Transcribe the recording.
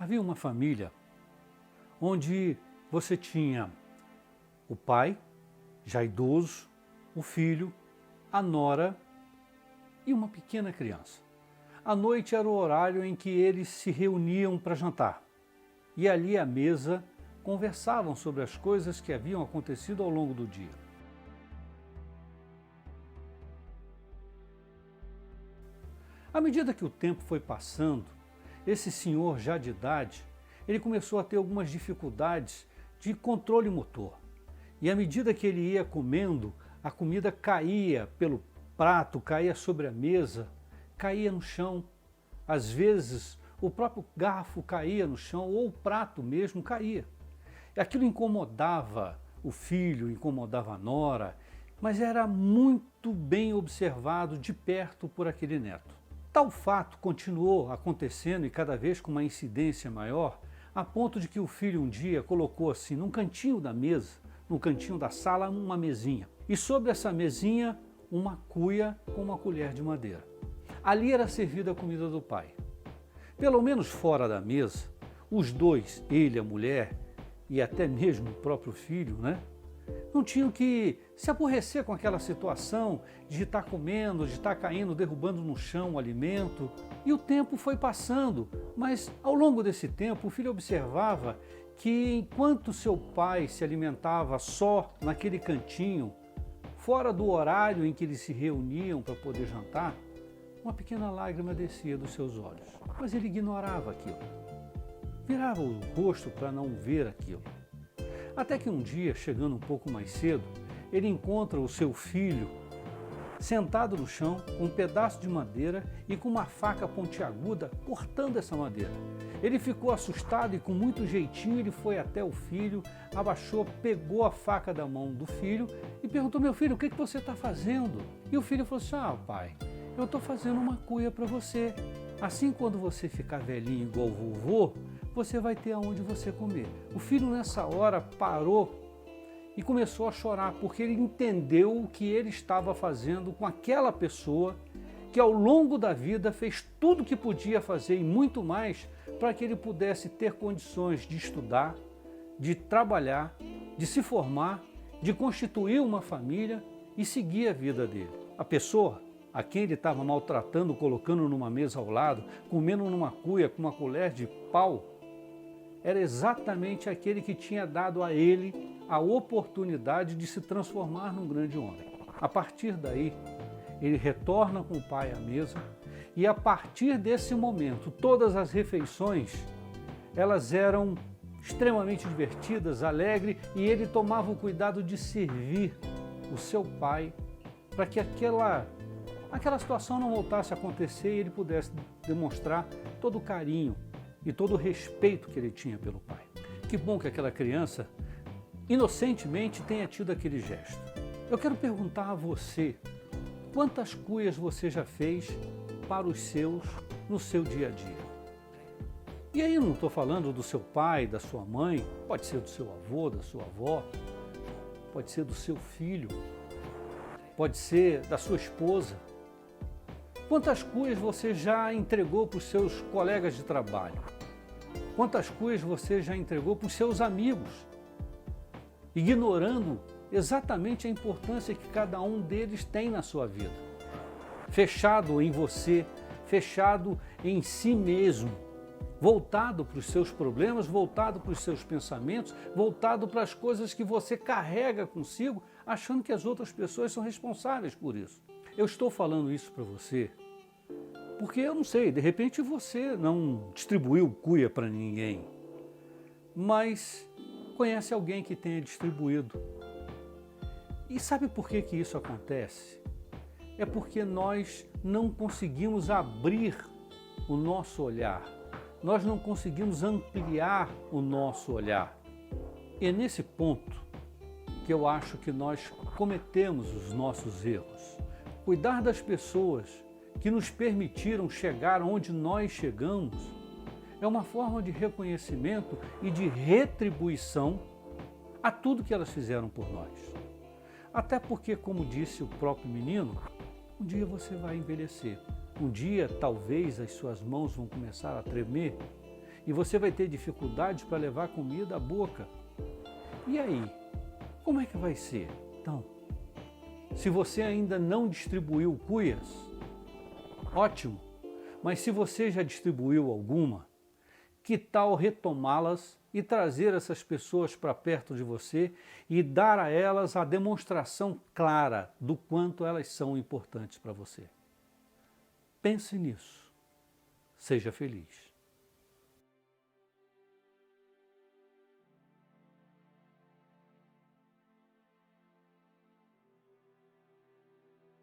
Havia uma família onde você tinha o pai, já idoso, o filho, a nora e uma pequena criança. À noite era o horário em que eles se reuniam para jantar. E ali à mesa conversavam sobre as coisas que haviam acontecido ao longo do dia. À medida que o tempo foi passando, esse senhor já de idade, ele começou a ter algumas dificuldades de controle motor. E à medida que ele ia comendo, a comida caía pelo prato, caía sobre a mesa, caía no chão. Às vezes, o próprio garfo caía no chão ou o prato mesmo caía. E aquilo incomodava o filho, incomodava a nora, mas era muito bem observado de perto por aquele neto. Tal fato continuou acontecendo e cada vez com uma incidência maior, a ponto de que o filho um dia colocou assim num cantinho da mesa, no cantinho da sala, uma mesinha. E sobre essa mesinha, uma cuia com uma colher de madeira. Ali era servida a comida do pai. Pelo menos fora da mesa, os dois, ele, a mulher e até mesmo o próprio filho, não tinham que se aborrecer com aquela situação de estar comendo, de estar caindo, derrubando no chão o alimento. E o tempo foi passando, mas ao longo desse tempo o filho observava que enquanto seu pai se alimentava só naquele cantinho, fora do horário em que eles se reuniam para poder jantar, uma pequena lágrima descia dos seus olhos. Mas ele ignorava aquilo. Virava o rosto para não ver aquilo. Até que um dia, chegando um pouco mais cedo, ele encontra o seu filho sentado no chão com um pedaço de madeira e com uma faca pontiaguda cortando essa madeira. Ele ficou assustado e com muito jeitinho ele foi até o filho, abaixou, pegou a faca da mão do filho e perguntou: meu filho, o que você está fazendo? E o filho falou assim: pai, eu estou fazendo uma cuia para você. Assim, quando você ficar velhinho igual o vovô, você vai ter aonde você comer. O filho nessa hora parou e começou a chorar, porque ele entendeu o que ele estava fazendo com aquela pessoa que ao longo da vida fez tudo o que podia fazer e muito mais para que ele pudesse ter condições de estudar, de trabalhar, de se formar, de constituir uma família e seguir a vida dele. A pessoa a quem ele estava maltratando, colocando numa mesa ao lado, comendo numa cuia com uma colher de pau, era exatamente aquele que tinha dado a ele a oportunidade de se transformar num grande homem. A partir daí, ele retorna com o pai à mesa e a partir desse momento, todas as refeições, elas eram extremamente divertidas, alegres, e ele tomava o cuidado de servir o seu pai para que aquela situação não voltasse a acontecer e ele pudesse demonstrar todo o carinho e todo o respeito que ele tinha pelo pai. Que bom que aquela criança, inocentemente, tenha tido aquele gesto. Eu quero perguntar a você, quantas cuias você já fez para os seus no seu dia a dia? E aí eu não estou falando do seu pai, da sua mãe, pode ser do seu avô, da sua avó, pode ser do seu filho, pode ser da sua esposa. Quantas cuias você já entregou para os seus colegas de trabalho? Quantas cuias você já entregou para os seus amigos? Ignorando exatamente a importância que cada um deles tem na sua vida. Fechado em você, fechado em si mesmo, voltado para os seus problemas, voltado para os seus pensamentos, voltado para as coisas que você carrega consigo, achando que as outras pessoas são responsáveis por isso. Eu estou falando isso para você porque eu não sei, de repente você não distribuiu cuia para ninguém, mas conhece alguém que tenha distribuído. E sabe por que isso acontece? É porque nós não conseguimos abrir o nosso olhar, nós não conseguimos ampliar o nosso olhar. E é nesse ponto que eu acho que nós cometemos os nossos erros. Cuidar das pessoas que nos permitiram chegar onde nós chegamos é uma forma de reconhecimento e de retribuição a tudo que elas fizeram por nós. Até porque, como disse o próprio menino, um dia você vai envelhecer. Um dia, talvez, as suas mãos vão começar a tremer e você vai ter dificuldade para levar comida à boca. E aí, como é que vai ser? Então, se você ainda não distribuiu cuias, ótimo, mas se você já distribuiu alguma, que tal retomá-las e trazer essas pessoas para perto de você e dar a elas a demonstração clara do quanto elas são importantes para você? Pense nisso. Seja feliz.